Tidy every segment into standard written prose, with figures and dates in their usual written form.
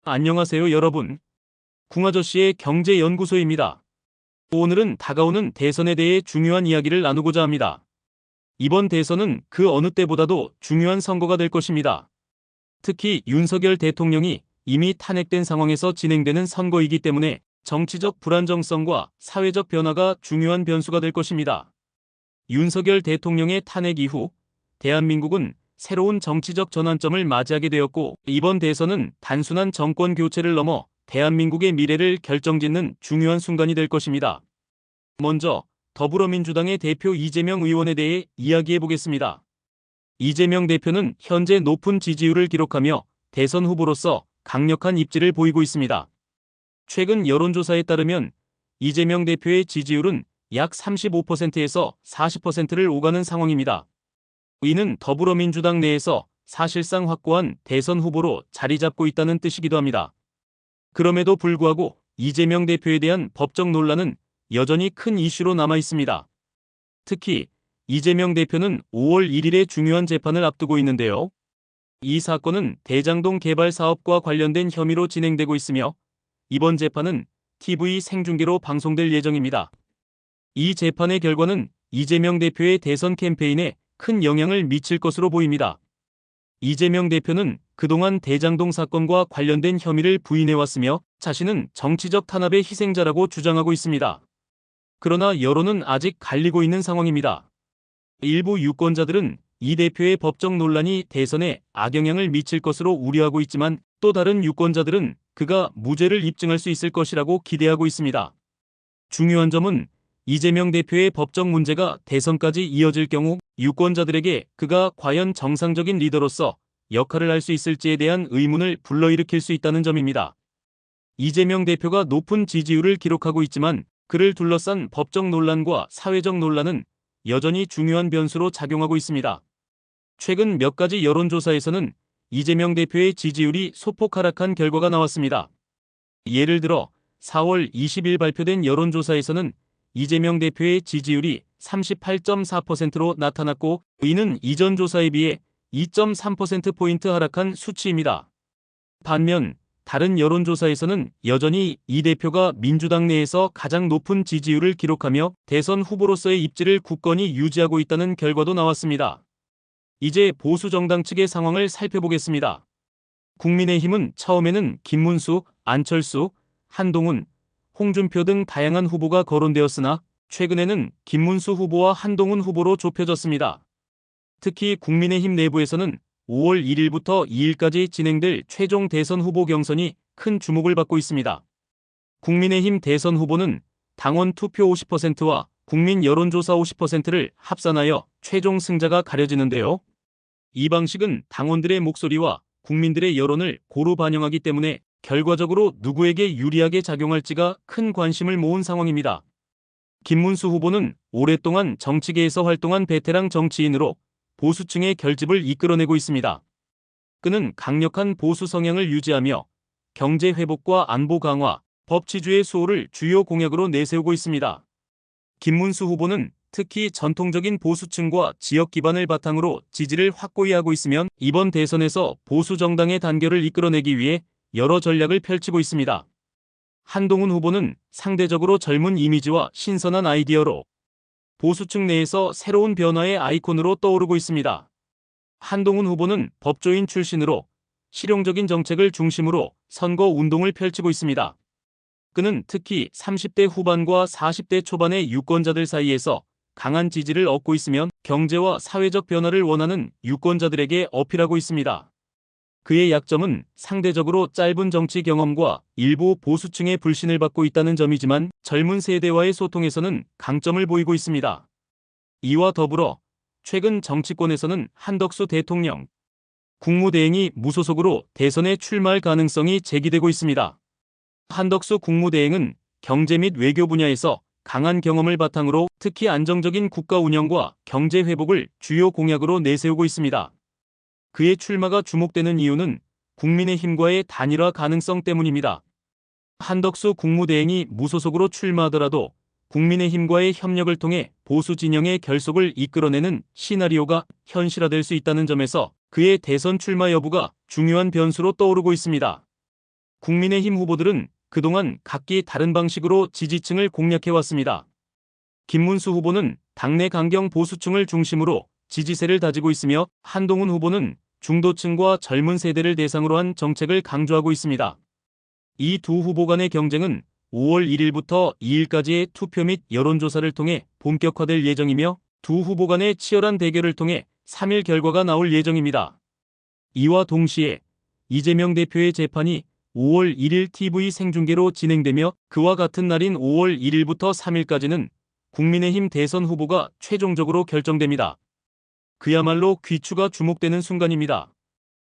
안녕하세요 여러분. 궁아저씨의 경제연구소입니다. 오늘은 다가오는 대선에 대해 중요한 이야기를 나누고자 합니다. 이번 대선은 그 어느 때보다도 중요한 선거가 될 것입니다. 특히 윤석열 대통령이 이미 탄핵된 상황에서 진행되는 선거이기 때문에 정치적 불안정성과 사회적 변화가 중요한 변수가 될 것입니다. 윤석열 대통령의 탄핵 이후 대한민국은 새로운 정치적 전환점을 맞이하게 되었고, 이번 대선은 단순한 정권 교체를 넘어 대한민국의 미래를 결정짓는 중요한 순간이 될 것입니다. 먼저 더불어민주당의 대표 이재명 의원에 대해 이야기해 보겠습니다. 이재명 대표는 현재 높은 지지율을 기록하며 대선 후보로서 강력한 입지를 보이고 있습니다. 최근 여론조사에 따르면 이재명 대표의 지지율은 약 35%에서 40%를 오가는 상황입니다. 이는 더불어민주당 내에서 사실상 확고한 대선 후보로 자리 잡고 있다는 뜻이기도 합니다. 그럼에도 불구하고 이재명 대표에 대한 법적 논란은 여전히 큰 이슈로 남아 있습니다. 특히 이재명 대표는 5월 1일에 중요한 재판을 앞두고 있는데요. 이 사건은 대장동 개발 사업과 관련된 혐의로 진행되고 있으며, 이번 재판은 TV 생중계로 방송될 예정입니다. 이 재판의 결과는 이재명 대표의 대선 캠페인에 큰 영향을 미칠 것으로 보입니다. 이재명 대표는 그동안 대장동 사건과 관련된 혐의를 부인해왔으며 자신은 정치적 탄압의 희생자라고 주장하고 있습니다. 그러나 여론은 아직 갈리고 있는 상황입니다. 일부 유권자들은 이 대표의 법적 논란이 대선에 악영향을 미칠 것으로 우려하고 있지만, 또 다른 유권자들은 그가 무죄를 입증할 수 있을 것이라고 기대하고 있습니다. 중요한 점은 이재명 대표의 법적 문제가 대선까지 이어질 경우 유권자들에게 그가 과연 정상적인 리더로서 역할을 할 수 있을지에 대한 의문을 불러일으킬 수 있다는 점입니다. 이재명 대표가 높은 지지율을 기록하고 있지만 그를 둘러싼 법적 논란과 사회적 논란은 여전히 중요한 변수로 작용하고 있습니다. 최근 몇 가지 여론조사에서는 이재명 대표의 지지율이 소폭 하락한 결과가 나왔습니다. 예를 들어 4월 20일 발표된 여론조사에서는 이재명 대표의 지지율이 38.4%로 나타났고, 이는 이전 조사에 비해 2.3%포인트 하락한 수치입니다. 반면 다른 여론조사에서는 여전히 이 대표가 민주당 내에서 가장 높은 지지율을 기록하며 대선 후보로서의 입지를 굳건히 유지하고 있다는 결과도 나왔습니다. 이제 보수 정당 측의 상황을 살펴보겠습니다. 국민의힘은 처음에는 김문수, 안철수, 한동훈, 홍준표 등 다양한 후보가 거론되었으나 최근에는 김문수 후보와 한동훈 후보로 좁혀졌습니다. 특히 국민의힘 내부에서는 5월 1일부터 2일까지 진행될 최종 대선 후보 경선이 큰 주목을 받고 있습니다. 국민의힘 대선 후보는 당원 투표 50%와 국민 여론조사 50%를 합산하여 최종 승자가 가려지는데요. 이 방식은 당원들의 목소리와 국민들의 여론을 고루 반영하기 때문에 결과적으로 누구에게 유리하게 작용할지가 큰 관심을 모은 상황입니다. 김문수 후보는 오랫동안 정치계에서 활동한 베테랑 정치인으로 보수층의 결집을 이끌어내고 있습니다. 그는 강력한 보수 성향을 유지하며 경제 회복과 안보 강화, 법치주의 수호를 주요 공약으로 내세우고 있습니다. 김문수 후보는 특히 전통적인 보수층과 지역 기반을 바탕으로 지지를 확고히 하고 있으면 이번 대선에서 보수 정당의 단결을 이끌어내기 위해 여러 전략을 펼치고 있습니다. 한동훈 후보는 상대적으로 젊은 이미지와 신선한 아이디어로 보수층 내에서 새로운 변화의 아이콘으로 떠오르고 있습니다. 한동훈 후보는 법조인 출신으로 실용적인 정책을 중심으로 선거 운동을 펼치고 있습니다. 그는 특히 30대 후반과 40대 초반의 유권자들 사이에서 강한 지지를 얻고 있으며 경제와 사회적 변화를 원하는 유권자들에게 어필하고 있습니다. 그의 약점은 상대적으로 짧은 정치 경험과 일부 보수층의 불신을 받고 있다는 점이지만 젊은 세대와의 소통에서는 강점을 보이고 있습니다. 이와 더불어 최근 정치권에서는 한덕수 대통령, 국무대행이 무소속으로 대선에 출마할 가능성이 제기되고 있습니다. 한덕수 국무대행은 경제 및 외교 분야에서 강한 경험을 바탕으로 특히 안정적인 국가 운영과 경제 회복을 주요 공약으로 내세우고 있습니다. 그의 출마가 주목되는 이유는 국민의힘과의 단일화 가능성 때문입니다. 한덕수 국무대행이 무소속으로 출마하더라도 국민의힘과의 협력을 통해 보수 진영의 결속을 이끌어내는 시나리오가 현실화될 수 있다는 점에서 그의 대선 출마 여부가 중요한 변수로 떠오르고 있습니다. 국민의힘 후보들은 그동안 각기 다른 방식으로 지지층을 공략해왔습니다. 김문수 후보는 당내 강경 보수층을 중심으로 지지세를 다지고 있으며 한동훈 후보는 중도층과 젊은 세대를 대상으로 한 정책을 강조하고 있습니다. 이 두 후보 간의 경쟁은 5월 1일부터 2일까지의 투표 및 여론조사를 통해 본격화될 예정이며 두 후보 간의 치열한 대결을 통해 3일 결과가 나올 예정입니다. 이와 동시에 이재명 대표의 재판이 5월 1일 TV 생중계로 진행되며 그와 같은 날인 5월 1일부터 3일까지는 국민의힘 대선 후보가 최종적으로 결정됩니다. 그야말로 귀추가 주목되는 순간입니다.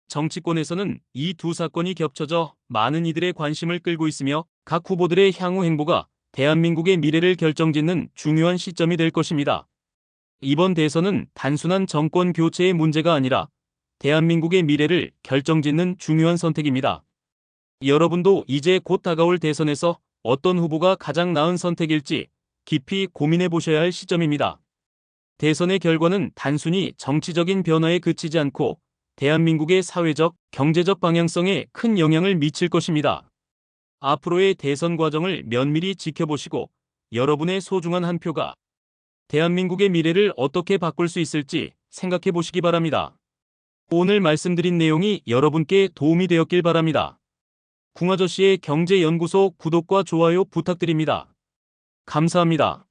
정치권에서는 이 두 사건이 겹쳐져 많은 이들의 관심을 끌고 있으며 각 후보들의 향후 행보가 대한민국의 미래를 결정짓는 중요한 시점이 될 것입니다. 이번 대선은 단순한 정권 교체의 문제가 아니라 대한민국의 미래를 결정짓는 중요한 선택입니다. 여러분도 이제 곧 다가올 대선에서 어떤 후보가 가장 나은 선택일지 깊이 고민해 보셔야 할 시점입니다. 대선의 결과는 단순히 정치적인 변화에 그치지 않고 대한민국의 사회적, 경제적 방향성에 큰 영향을 미칠 것입니다. 앞으로의 대선 과정을 면밀히 지켜보시고 여러분의 소중한 한 표가 대한민국의 미래를 어떻게 바꿀 수 있을지 생각해 보시기 바랍니다. 오늘 말씀드린 내용이 여러분께 도움이 되었길 바랍니다. 궁아저씨의 경제연구소 구독과 좋아요 부탁드립니다. 감사합니다.